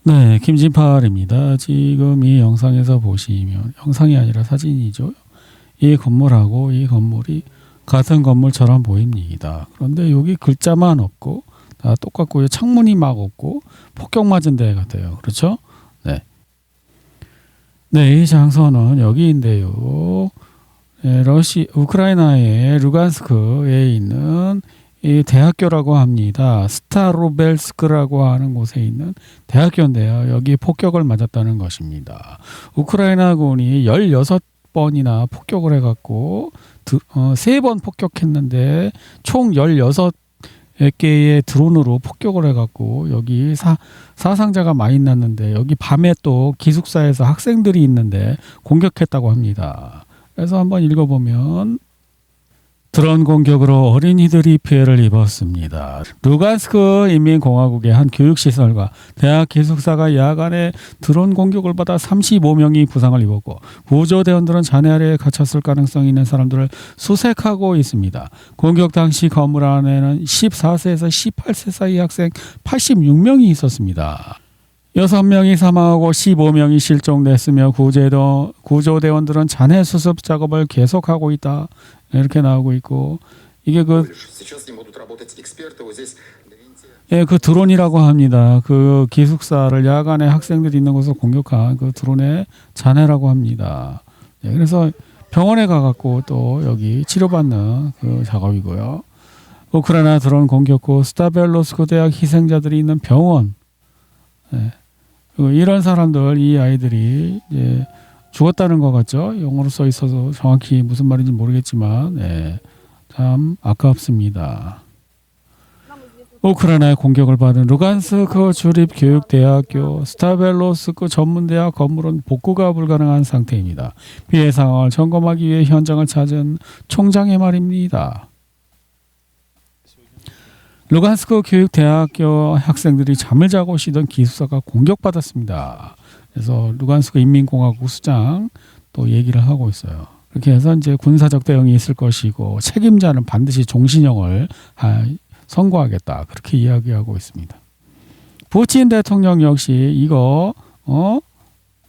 네, 김진팔입니다. 지금 이 영상에서 보시면, 영상이 아니라 사진이죠. 이 건물하고 이 건물이 같은 건물처럼 보입니다. 그런데 여기 글자만 없고 다 똑같고요. 창문이 막 없고 폭격 맞은 데 같아요. 그렇죠? 네. 네, 이 장소는 여기인데요. 네, 우크라이나의 루간스크에 있는 이 대학교라고 합니다. 스타로벨스크라고 하는 곳에 있는 대학교인데요. 여기 폭격을 맞았다는 것입니다. 우크라이나군이 16번이나 폭격을 해갖고 3번 폭격했는데 총 16개의 드론으로 폭격을 해갖고 여기 사상자가 많이 났는데 여기 밤에 또 기숙사에서 학생들이 있는데 공격했다고 합니다. 그래서 한번 읽어보면 드론 공격으로 어린이들이 피해를 입었습니다. 루간스크 인민공화국의 한 교육시설과 대학 기숙사가 야간에 드론 공격을 받아 35명이 부상을 입었고 구조대원들은 잔해 아래에 갇혔을 가능성이 있는 사람들을 수색하고 있습니다. 공격 당시 건물 안에는 14세에서 18세 사이 학생 86명이 있었습니다. 6명이 사망하고 15명이 실종됐으며 구조대원들은 잔해 수습 작업을 계속하고 있다. 이렇게 나오고 있고 이게 그 드론이라고 합니다. 그 기숙사를 야간에 학생들이 있는 곳을 공격한 그 드론의 잔해라고 합니다. 그래서 병원에 가갖고 또 여기 치료받는 그 작업이고요. 우크라이나 드론 공격 후 스타벨로스크 대학 희생자들이 있는 병원. 이런 사람들, 이 아이들이 이제 죽었다는 것 같죠. 영어로 써 있어서 정확히 무슨 말인지 모르겠지만 참 아깝습니다. 우크라이나의 공격을 받은 루간스크 주립교육대학교 스타벨로스크 전문대학 건물은 복구가 불가능한 상태입니다. 피해 상황을 점검하기 위해 현장을 찾은 총장의 말입니다. 루간스크 교육대학교 학생들이 잠을 자고 쉬던 기숙사가 공격받았습니다. 그래서 루간스크 인민공화국 수장 또 얘기를 하고 있어요. 그렇게 해서 이제 군사적 대응이 있을 것이고 책임자는 반드시 종신형을 선고하겠다. 그렇게 이야기하고 있습니다. 푸틴 대통령 역시 이거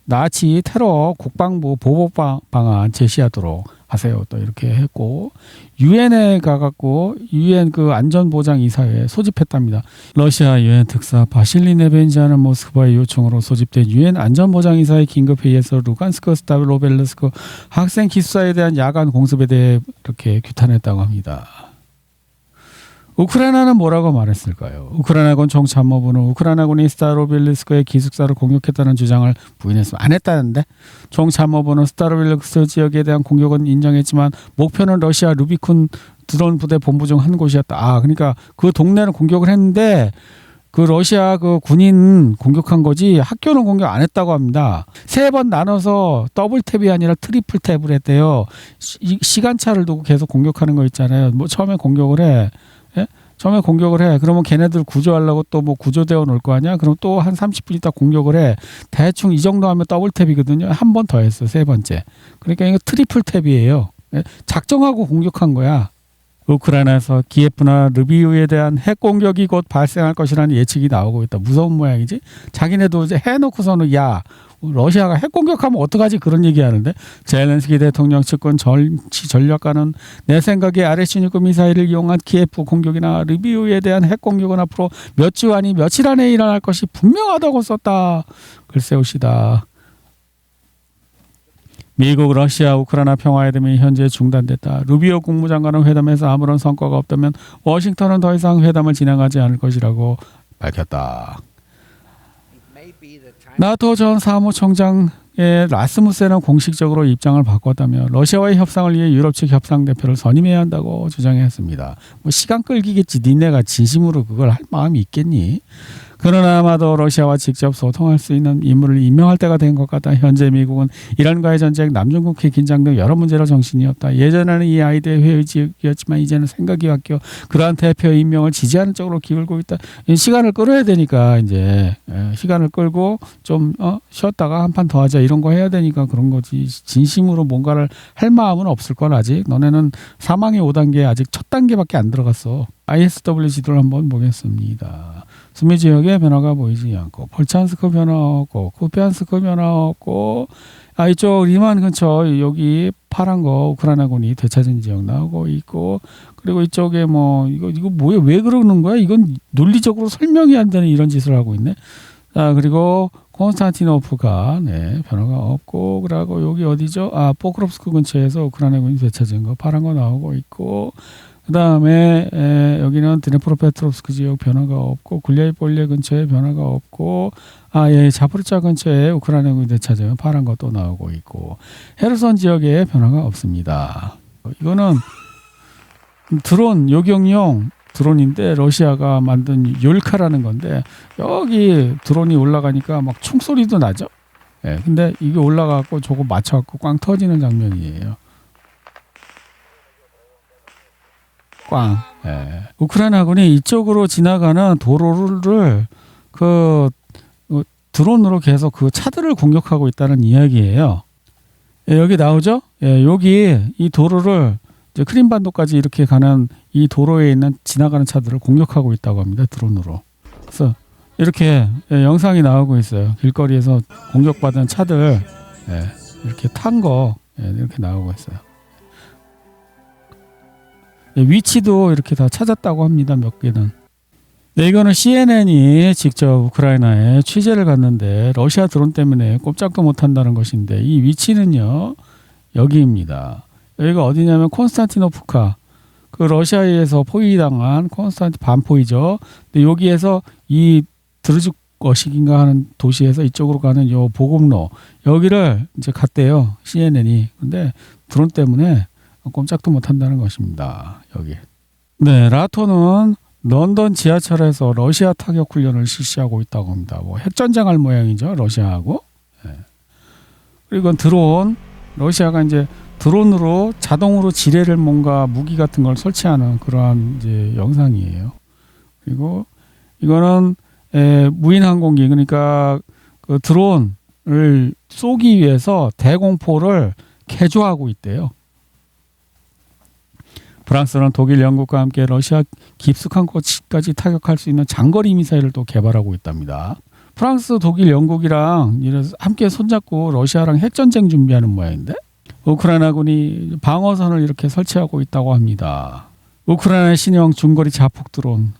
나치 테러 국방부 보복 방안 제시하도록 하세요. 또 이렇게 했고 유엔에 가갖고 유엔 그 안전보장이사회에 소집했답니다. 러시아 유엔 특사 바실리 네벤지아는 모스크바의 요청으로 소집된 유엔 안전보장이사회 긴급회의에서 루간스크 스타로벨스크 학생 기숙사에 대한 야간 공습에 대해 이렇게 규탄했다고 합니다. 우크라이나는 뭐라고 말했을까요? 우크라이나군 총참모부는 우크라이나군이 스타로빌스크의 기숙사를 공격했다는 주장을 부인했습니다. 안 했다는데? 총참모부는 스타로빌스크 지역에 대한 공격은 인정했지만 목표는 러시아 루비콘 드론 부대 본부 중 한 곳이었다. 그러니까 그 동네는 공격을 했는데 그 러시아 그 군인 공격한 거지 학교는 공격 안 했다고 합니다. 3번 나눠서 더블 탭이 아니라 트리플 탭을 했대요. 시간차를 두고 계속 공격하는 거 있잖아요. 뭐 처음에 공격을 해. 처음에 공격을 해. 그러면 걔네들 구조하려고 또 뭐 구조대원 올 거 아니야? 그럼 또 한 30분 있다 공격을 해. 대충 이 정도 하면 더블 탭이거든요. 한 번 더 했어. 3번째. 그러니까 이거 트리플 탭이에요. 작정하고 공격한 거야. 우크라이나에서 키예프나 르비우에 대한 핵 공격이 곧 발생할 것이라는 예측이 나오고 있다. 무서운 모양이지. 자기네도 이제 해놓고서는 야 러시아가 핵 공격하면 어떡하지 그런 얘기하는데 젤렌스키 대통령 측근 정치 전략가는 내 생각에 RS-16 미사일을 이용한 키예프 공격이나 르비우에 대한 핵 공격은 앞으로 몇 주 아니 며칠 안에 일어날 것이 분명하다고 썼다. 글쎄오시다. 미국, 러시아, 우크라이나 평화회담이 현재 중단됐다. 루비오 국무장관은 회담에서 아무런 성과가 없다면 워싱턴은 더 이상 회담을 진행하지 않을 것이라고 밝혔다. 나토 전 사무총장의 라스무센은 공식적으로 입장을 바꿨다며 러시아와의 협상을 위해 유럽 측 협상 대표를 선임해야 한다고 주장했습니다. 뭐 시간 끌기겠지. 니네가 진심으로 그걸 할 마음이 있겠니? 그러나 아마도 러시아와 직접 소통할 수 있는 인물을 임명할 때가 된 것 같다. 현재 미국은 이란과의 전쟁, 남중국해 긴장 등 여러 문제로 정신이 없다. 예전에는 이 아이디어의 회의지였지만 이제는 생각이 바뀌어 그러한 대표 임명을 지지하는 쪽으로 기울고 있다. 시간을 끌어야 되니까 이제 시간을 끌고 좀 쉬었다가 한 판 더 하자 이런 거 해야 되니까 그런 거지. 진심으로 뭔가를 할 마음은 없을 걸 아직. 너네는 사망의 5단계 아직 첫 단계밖에 안 들어갔어. ISW 지도를 한번 보겠습니다. 수미 지역에 변화가 보이지 않고 볼찬스크 변화 없고 쿠피안스크 변화 없고 이쪽 리만 근처 여기 파란 거 우크라이나군이 되찾은 지역 나오고 있고 그리고 이쪽에 뭐 이거 뭐야 왜 그러는 거야? 이건 논리적으로 설명이 안 되는 이런 짓을 하고 있네. 그리고 콘스탄티노프가 변화가 없고 그러고 여기 어디죠? 포크롭스크 근처에서 우크라이나군이 되찾은 거 파란 거 나오고 있고 그다음에 여기는 드네프로페트롭스크 지역 변화가 없고 굴리아이폴리에 근처에 변화가 없고 자포리자 근처에 우크라이나군이 되찾은 파란 거 또 나오고 있고 헤르손 지역에 변화가 없습니다. 이거는 드론 요격용 드론인데 러시아가 만든 율카라는 건데 여기 드론이 올라가니까 막 총소리도 나죠. 근데 이게 올라가고 저거 맞춰갖고 꽝 터지는 장면이에요. 꽝. 우크라이나군이 이쪽으로 지나가는 도로를 드론으로 계속 그 차들을 공격하고 있다는 이야기예요. 여기 나오죠? 여기 이 도로를 이제 크림반도까지 이렇게 가는 이 도로에 있는 지나가는 차들을 공격하고 있다고 합니다. 드론으로. 그래서 이렇게 영상이 나오고 있어요. 길거리에서 공격받은 차들 이렇게 탄 거 이렇게 나오고 있어요. 위치도 이렇게 다 찾았다고 합니다. 몇 개는. 이거는 CNN이 직접 우크라이나에 취재를 갔는데 러시아 드론 때문에 꼼짝도 못한다는 것인데 이 위치는요. 여기입니다. 여기가 어디냐면 콘스탄티노프카. 그 러시아에서 포위당한 반포이죠. 근데 여기에서 이 드르즈거식인가 하는 도시에서 이쪽으로 가는 요 보급로 여기를 이제 갔대요. CNN이. 근데 드론 때문에 꼼짝도 못한다는 것입니다. 여기. 라토는 런던 지하철에서 러시아 타격 훈련을 실시하고 있다고 합니다. 뭐 핵전쟁할 모양이죠. 러시아하고. 그리고 드론. 러시아가 이제 드론으로 자동으로 지뢰를 뭔가 무기 같은 걸 설치하는 그러한 이제 영상이에요. 그리고 이거는 무인 항공기 그러니까 그 드론을 쏘기 위해서 대공포를 개조하고 있대요. 프랑스는 독일, 영국과 함께 러시아 깊숙한 곳까지 타격할 수 있는 장거리 미사일을 또 개발하고 있답니다. 프랑스, 독일, 영국이랑 함께 손잡고 러시아랑 핵전쟁 준비하는 모양인데 우크라이나군이 방어선을 이렇게 설치하고 있다고 합니다. 우크라이나 신형 중거리 자폭 드론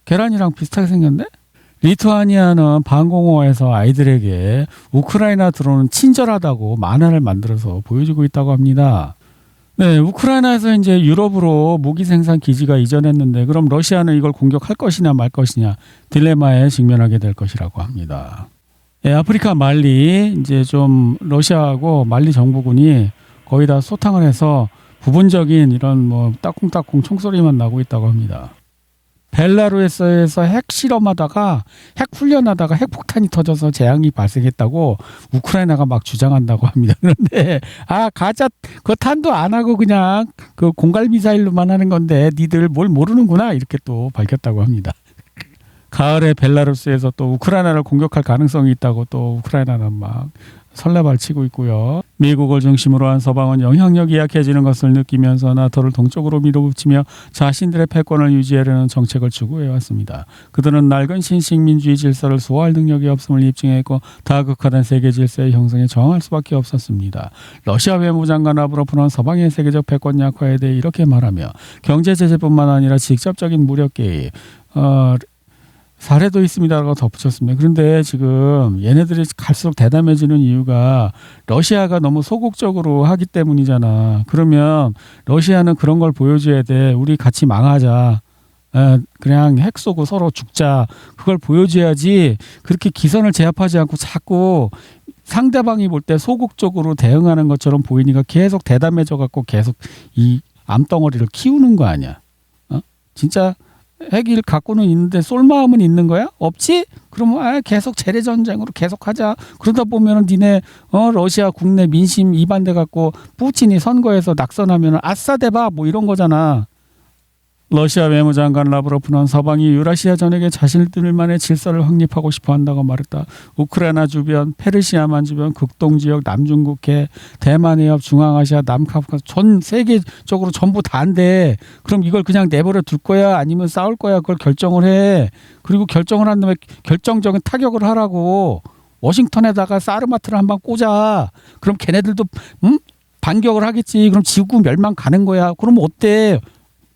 계란이랑 비슷하게 생겼네? 리투아니아는 방공호에서 아이들에게 우크라이나 드론은 친절하다고 만화를 만들어서 보여주고 있다고 합니다. 우크라이나에서 이제 유럽으로 무기 생산 기지가 이전했는데 그럼 러시아는 이걸 공격할 것이냐 말 것이냐 딜레마에 직면하게 될 것이라고 합니다. 아프리카 말리 이제 좀 러시아하고 말리 정부군이 거의 다 소탕을 해서 부분적인 이런 뭐 따쿵따쿵 총소리만 나고 있다고 합니다. 벨라루스에서 핵 실험하다가 핵 훈련하다가 핵폭탄이 터져서 재앙이 발생했다고 우크라이나가 막 주장한다고 합니다. 그런데 가짜 그 탄도 안 하고 그냥 그 공갈 미사일로만 하는 건데 니들 뭘 모르는구나 이렇게 또 밝혔다고 합니다. 가을에 벨라루스에서 또 우크라이나를 공격할 가능성이 있다고 또 우크라이나는 막 설레발치고 있고요. 미국을 중심으로 한 서방은 영향력이 약해지는 것을 느끼면서 나토를 동쪽으로 밀어붙이며 자신들의 패권을 유지하려는 정책을 추구해왔습니다. 그들은 낡은 신식민주의 질서를 소화할 능력이 없음을 입증했고 다극화된 세계 질서의 형성에 저항할 수밖에 없었습니다. 러시아 외무장관 라브로프는 서방의 세계적 패권 약화에 대해 이렇게 말하며 경제 제재뿐만 아니라 직접적인 무력 개입, 사례도 있습니다라고 덧붙였습니다. 그런데 지금 얘네들이 갈수록 대담해지는 이유가 러시아가 너무 소극적으로 하기 때문이잖아. 그러면 러시아는 그런 걸 보여줘야 돼. 우리 같이 망하자. 그냥 핵 쏘고 서로 죽자. 그걸 보여줘야지. 그렇게 기선을 제압하지 않고 자꾸 상대방이 볼 때 소극적으로 대응하는 것처럼 보이니까 계속 대담해져 갖고 계속 이 암덩어리를 키우는 거 아니야. 진짜 핵을 갖고는 있는데 쏠 마음은 있는 거야? 없지? 그러면 계속 재래 전쟁으로 계속 하자. 그러다 보면은 니네 러시아 국내 민심 이반돼 갖고 푸틴이 선거에서 낙선하면은 아싸 대박 뭐 이런 거잖아. 러시아 외무장관 라브로프는 서방이 유라시아 전역에 자신들만의 질서를 확립하고 싶어 한다고 말했다. 우크라이나 주변, 페르시아만 주변, 극동지역, 남중국해, 대만 해협, 중앙아시아, 남카프카스 전 세계적으로 전부 다인데 그럼 이걸 그냥 내버려 둘 거야? 아니면 싸울 거야? 그걸 결정을 해. 그리고 결정을 한 다음에 결정적인 타격을 하라고. 워싱턴에다가 사르마트를 한방 꽂아. 그럼 걔네들도 반격을 하겠지. 그럼 지구 멸망 가는 거야. 그럼 어때?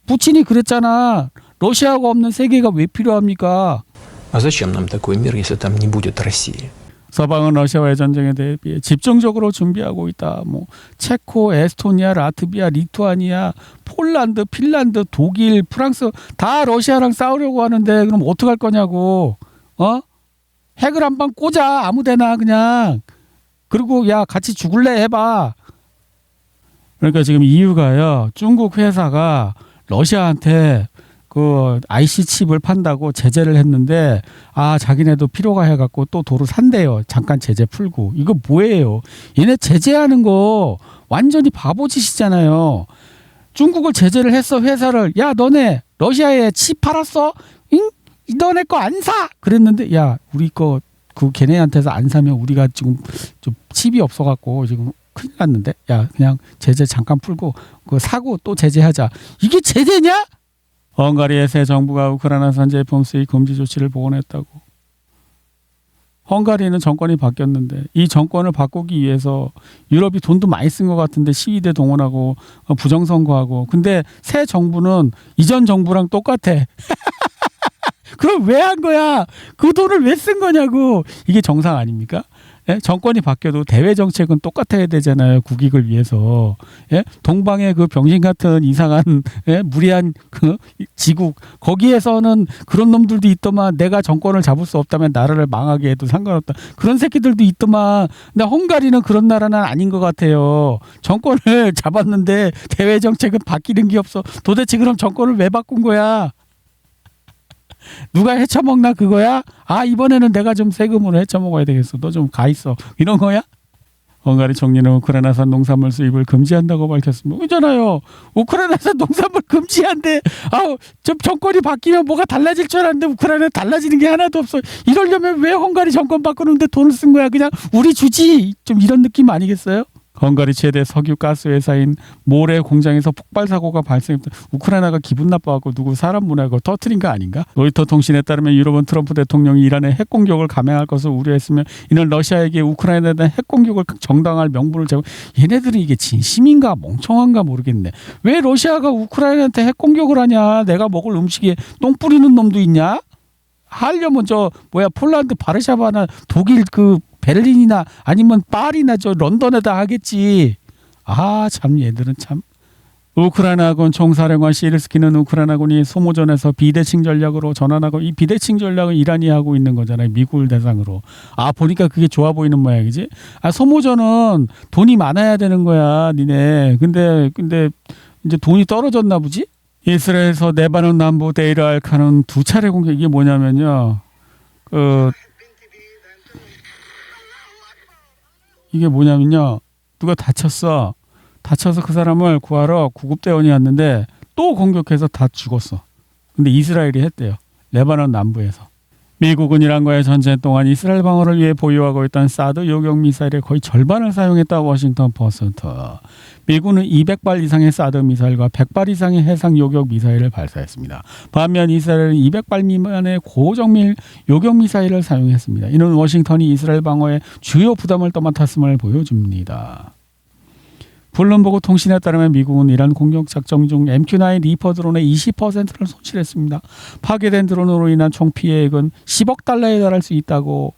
푸틴이 그랬잖아. 러시아가 없는 세계가 왜 필요합니까? А зачем нам такой мир, если там не будет России? 서방은 러시아와의 전쟁에 대비해 집중적으로 준비하고 있다. 뭐 체코, 에스토니아, 라트비아, 리투아니아, 폴란드, 핀란드, 독일, 프랑스 다 러시아랑 싸우려고 하는데 그럼 어떡할 거냐고. 핵을 한방 꽂아. 아무데나 그냥. 그리고 야 같이 죽을래 해봐. 그러니까 지금 EU가요. 중국 회사가 러시아한테 그 IC 칩을 판다고 제재를 했는데 자기네도 필요가 해갖고 또 도로 산대요. 잠깐 제재 풀고. 이거 뭐예요? 얘네 제재하는 거 완전히 바보짓이잖아요. 중국을 제재를 했어. 회사를. 야 너네 러시아에 칩 팔았어? 응? 너네 거 안 사? 그랬는데 야 우리 거 그 걔네한테서 안 사면 우리가 지금 좀 칩이 없어갖고 지금 큰일 났는데 야 그냥 제재 잠깐 풀고 그거 사고 또 제재하자. 이게 제재냐? 헝가리의 새 정부가 우크라이나산 제품 수입 금지 조치를 복원했다고. 헝가리는 정권이 바뀌었는데 이 정권을 바꾸기 위해서 유럽이 돈도 많이 쓴 것 같은데 시위대 동원하고 부정선거하고 근데 새 정부는 이전 정부랑 똑같아. 그럼 왜 한 거야? 그 돈을 왜 쓴 거냐고. 이게 정상 아닙니까? 예? 정권이 바뀌어도 대외 정책은 똑같아야 되잖아요. 국익을 위해서. 예? 동방의 그 병신 같은 이상한 무리한 그 지국 거기에서는 그런 놈들도 있더만 내가 정권을 잡을 수 없다면 나라를 망하게 해도 상관없다. 그런 새끼들도 있더만. 근데 헝가리는 그런 나라는 아닌 것 같아요. 정권을 잡았는데 대외 정책은 바뀌는 게 없어. 도대체 그럼 정권을 왜 바꾼 거야? 누가 헤쳐먹나 그거야? 이번에는 내가 좀 세금으로 헤쳐먹어야 되겠어. 너 좀 가 있어. 이런 거야? 헝가리 총리는 우크라이나산 농산물 수입을 금지한다고 밝혔습니다. 그잖아요. 우크라이나산 농산물 금지한대. 좀 정권이 바뀌면 뭐가 달라질 줄 알았는데 우크라이나에 달라지는 게 하나도 없어. 이러려면 왜 헝가리 정권 바꾸는데 돈을 쓴 거야? 그냥 우리 주지. 좀 이런 느낌 아니겠어요? 헝가리 최대 석유 가스 회사인 모레 공장에서 폭발 사고가 발생했다. 우크라이나가 기분 나빠갖고 누구 사람 문화고 터트린 거 아닌가? 로이터 통신에 따르면 유럽은 트럼프 대통령이 이란에 핵 공격을 감행할 것을 우려했으며 이는 러시아에게 우크라이나에 대한 핵 공격을 정당할 명분을 제공. 얘네들이 이게 진심인가 멍청한가 모르겠네. 왜 러시아가 우크라이나한테 핵 공격을 하냐? 내가 먹을 음식에 똥 뿌리는 놈도 있냐? 하려면 폴란드 바르샤바나 독일 그 베를린이나 아니면 파리나 런던에다 하겠지. 참 얘들은 참. 우크라이나군 총사령관 시르스키는 우크라이나군이 소모전에서 비대칭 전략으로 전환하고 이 비대칭 전략을 이란이 하고 있는 거잖아요. 미국을 대상으로. 보니까 그게 좋아 보이는 모양이지. 소모전은 돈이 많아야 되는 거야. 니네. 근데 이제 돈이 떨어졌나 보지? 이스라엘에서 레바논 남부 데이르 알카는 2차례 공격. 이게 뭐냐면요. 이게 뭐냐면요. 누가 다쳐서 그 사람을 구하러 구급대원이 왔는데 또 공격해서 다 죽었어. 근데 이스라엘이 했대요. 레바논 남부에서. 미국은 이란과의 전쟁 동안 이스라엘 방어를 위해 보유하고 있던 사드 요격 미사일의 거의 절반을 사용했다. 워싱턴 포스트. 미군은 200발 이상의 사드 미사일과 100발 이상의 해상 요격 미사일을 발사했습니다. 반면 이스라엘은 200발 미만의 고정밀 요격 미사일을 사용했습니다. 이는 워싱턴이 이스라엘 방어에 주요 부담을 떠맡았음을 보여줍니다. 블룸버그 통신에 따르면 미국은 이란 공격 작전 중 MQ-9 리퍼 드론의 20%를 손실했습니다. 파괴된 드론으로 인한 총 피해액은 10억 달러에 달할 수 있다고.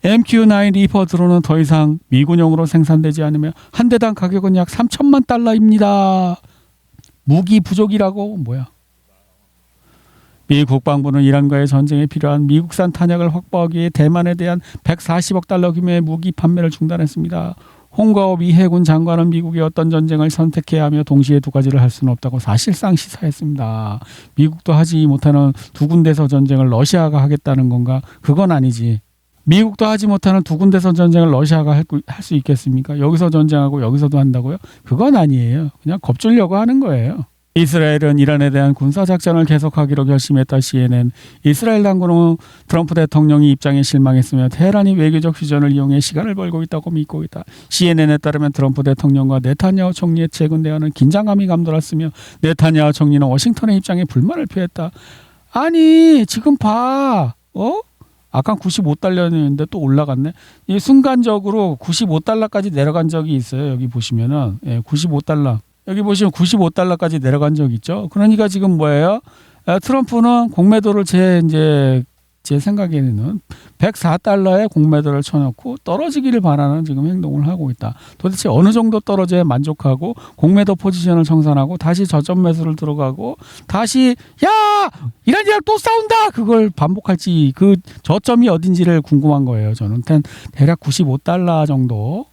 MQ-9 리퍼 드론은 더 이상 미군용으로 생산되지 않으며 한 대당 가격은 약 3천만 달러입니다. 무기 부족이라고? 뭐야? 미 국방부는 이란과의 전쟁에 필요한 미국산 탄약을 확보하기 위해 대만에 대한 140억 달러 규모의 무기 판매를 중단했습니다. 홍가오 미 해군 장관은 미국이 어떤 전쟁을 선택해야 하며 동시에 두 가지를 할 수는 없다고 사실상 시사했습니다. 미국도 하지 못하는 두 군데서 전쟁을 러시아가 하겠다는 건가? 그건 아니지. 미국도 하지 못하는 두 군데서 전쟁을 러시아가 할 수 있겠습니까? 여기서 전쟁하고 여기서도 한다고요? 그건 아니에요. 그냥 겁주려고 하는 거예요. 이스라엘은 이란에 대한 군사작전을 계속하기로 결심했다. CNN. 이스라엘 당국은 트럼프 대통령이 입장에 실망했으며 테헤란이 외교적 휴전을 이용해 시간을 벌고 있다고 믿고 있다. CNN에 따르면 트럼프 대통령과 네타냐후 총리의 최근 대화는 긴장감이 감돌았으며 네타냐후 총리는 워싱턴의 입장에 불만을 표했다. 아니 지금 봐. 아까 95달러였는데 또 올라갔네. 이 순간적으로 95달러까지 내려간 적이 있어요. 여기 보시면은 95달러. 여기 보시면 95달러까지 내려간 적 있죠. 그러니까 지금 뭐예요? 트럼프는 공매도를 제 생각에는 104달러에 공매도를 쳐놓고 떨어지기를 바라는 지금 행동을 하고 있다. 도대체 어느 정도 떨어져야 만족하고 공매도 포지션을 청산하고 다시 저점 매수를 들어가고 다시 야 이란이랑 또 싸운다 그걸 반복할지 그 저점이 어딘지를 궁금한 거예요. 저는 대략 95달러 정도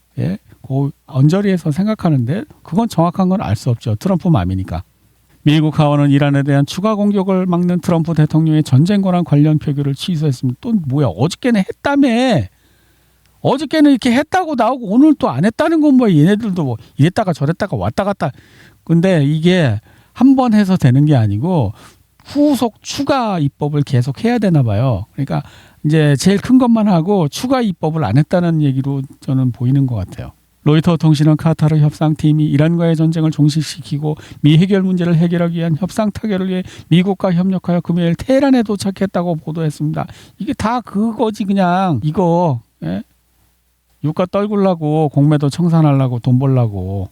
그 언저리에서 생각하는데 그건 정확한 건 알 수 없죠. 트럼프 맘이니까. 미국 하원은 이란에 대한 추가 공격을 막는 트럼프 대통령의 전쟁 권한 관련 표결을 취소했습니다. 또 뭐야? 어저께는 했다며. 어저께는 이렇게 했다고 나오고 오늘 또 안 했다는 건 뭐야? 얘네들도 뭐 이랬다가 저랬다가 왔다 갔다. 근데 이게 한 번 해서 되는 게 아니고 후속 추가 입법을 계속 해야 되나 봐요. 그러니까 이제 제일 큰 것만 하고 추가 입법을 안 했다는 얘기로 저는 보이는 것 같아요. 로이터 통신은 카타르 협상팀이 이란과의 전쟁을 종식시키고 미 해결 문제를 해결하기 위한 협상 타결을 위해 미국과 협력하여 금요일 테헤란에 도착했다고 보도했습니다. 이게 다 그거지 그냥 이거 유가 떨구려고 공매도 청산하려고 돈 벌려고.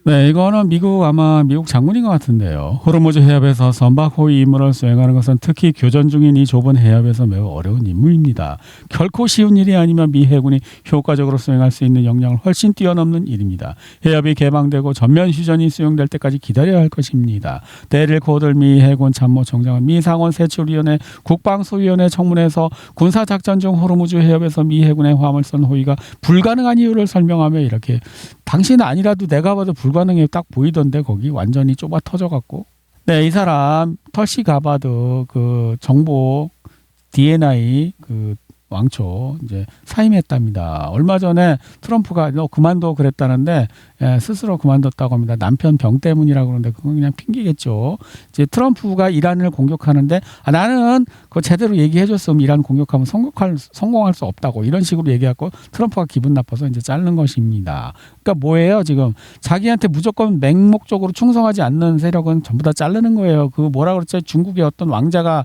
네, 이거는 미국 장군인 것 같은데요. 호르무즈 해협에서 선박 호위 임무를 수행하는 것은 특히 교전 중인 이 좁은 해협에서 매우 어려운 임무입니다. 결코 쉬운 일이 아니면 미 해군이 효과적으로 수행할 수 있는 역량을 훨씬 뛰어넘는 일입니다. 해협이 개방되고 전면 휴전이 수용될 때까지 기다려야 할 것입니다. 데릴 코들 미 해군 참모총장은 미 상원 세출위원회 국방소위원회 청문회에서 군사작전 중 호르무즈 해협에서 미 해군의 화물선 호위가 불가능한 이유를 설명하며 이렇게 당신 아니라도 내가 봐도 불가능해 딱 보이던데 거기 완전히 좁아 터져갖고. 네, 이 사람 털시 가바드 그 정보 DNI 그 왕초 이제 사임했답니다. 얼마 전에 트럼프가 너 그만둬 그랬다는데 스스로 그만뒀다고 합니다. 남편 병 때문이라고 그러는데 그건 그냥 핑계겠죠. 이제 트럼프가 이란을 공격하는데 나는 그거 제대로 얘기해줬으면 이란 공격하면 성공할 수 없다고 이런 식으로 얘기하고 트럼프가 기분 나빠서 이제 자르는 것입니다. 그러니까 뭐예요 지금 자기한테 무조건 맹목적으로 충성하지 않는 세력은 전부 다 자르는 거예요. 그 뭐라 그랬죠? 중국의 어떤 왕자가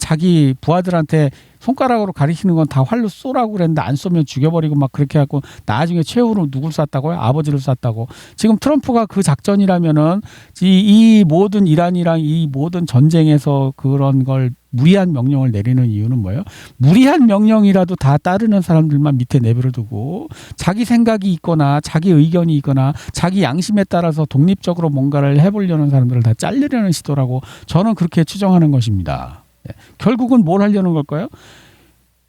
자기 부하들한테 손가락으로 가리키는 건 다 활로 쏘라고 그랬는데 안 쏘면 죽여버리고 막 그렇게 하고 나중에 최후로 누굴 쐈다고요? 아버지를 쐈다고. 지금 트럼프가 그 작전이라면은 이 모든 이란이랑 이 모든 전쟁에서 그런 걸 무리한 명령을 내리는 이유는 뭐예요? 무리한 명령이라도 다 따르는 사람들만 밑에 내버려두고 자기 생각이 있거나 자기 의견이 있거나 자기 양심에 따라서 독립적으로 뭔가를 해보려는 사람들을 다 자르려는 시도라고 저는 그렇게 추정하는 것입니다. 결국은 뭘 하려는 걸까요?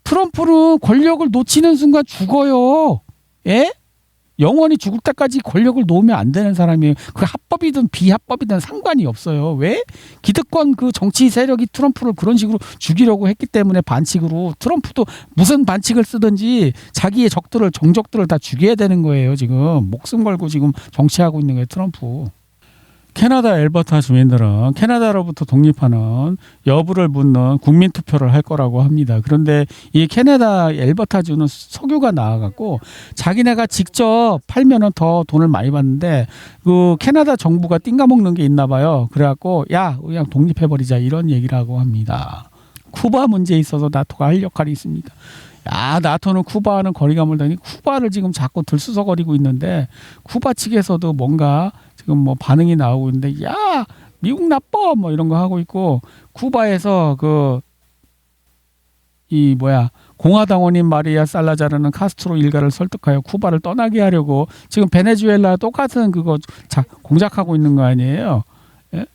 트럼프는 권력을 놓치는 순간 죽어요. 영원히 죽을 때까지 권력을 놓으면 안 되는 사람이에요. 그 합법이든 비합법이든 상관이 없어요. 왜? 기득권 그 정치 세력이 트럼프를 그런 식으로 죽이려고 했기 때문에 반칙으로 트럼프도 무슨 반칙을 쓰든지 자기의 정적들을 다 죽여야 되는 거예요. 지금 목숨 걸고 지금 정치하고 있는 거예요. 트럼프. 캐나다 엘버타 주민들은 캐나다로부터 독립하는 여부를 묻는 국민투표를 할 거라고 합니다. 그런데 이 캐나다 엘버타주는 석유가 나와갖고 자기네가 직접 팔면은 더 돈을 많이 받는데 그 캐나다 정부가 띵가먹는 게 있나 봐요. 그래갖고 야 그냥 독립해버리자 이런 얘기를 하고 합니다. 쿠바 문제에 있어서 나토가 할 역할이 있습니까? 야 나토는 쿠바와는 거리가 멀다니 쿠바를 지금 자꾸 들쑤서거리고 있는데 쿠바 측에서도 뭔가 지금 뭐 반응이 나오고 있는데 야 미국 나빠 뭐 이런 거 하고 있고 쿠바에서 공화당원인 마리아 살라자르는 카스트로 일가를 설득하여 쿠바를 떠나게 하려고 지금 베네수엘라 똑같은 그거 공작하고 있는 거 아니에요? 예?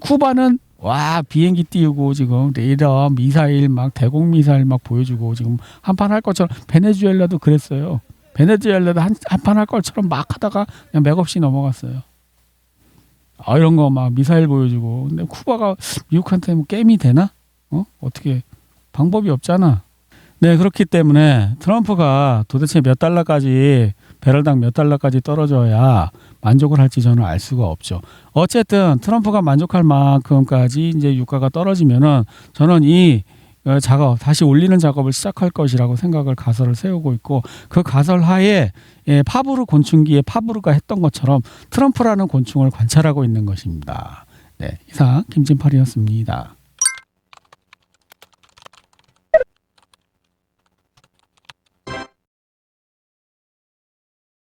쿠바는 와 비행기 띄우고 지금 레이더 미사일 막 대공 미사일 막 보여주고 지금 한판 할 것처럼 베네수엘라도 그랬어요. 베네수엘라도 한판 할 것처럼 막 하다가 그냥 맥없이 넘어갔어요. 이런 거 막 미사일 보여주고. 근데 쿠바가 미국한테 뭐 게임이 되나? 어떻게 방법이 없잖아. 네, 그렇기 때문에 트럼프가 도대체 몇 달러까지 배럴당 몇 달러까지 떨어져야 만족을 할지 저는 알 수가 없죠. 어쨌든 트럼프가 만족할 만큼까지 이제 유가가 떨어지면은 저는 이 작업 다시 올리는 작업을 시작할 것이라고 생각을 가설을 세우고 있고 그 가설 하에 파브르 곤충기에 파브르가 했던 것처럼 트럼프라는 곤충을 관찰하고 있는 것입니다. 네, 이상 김진팔이었습니다.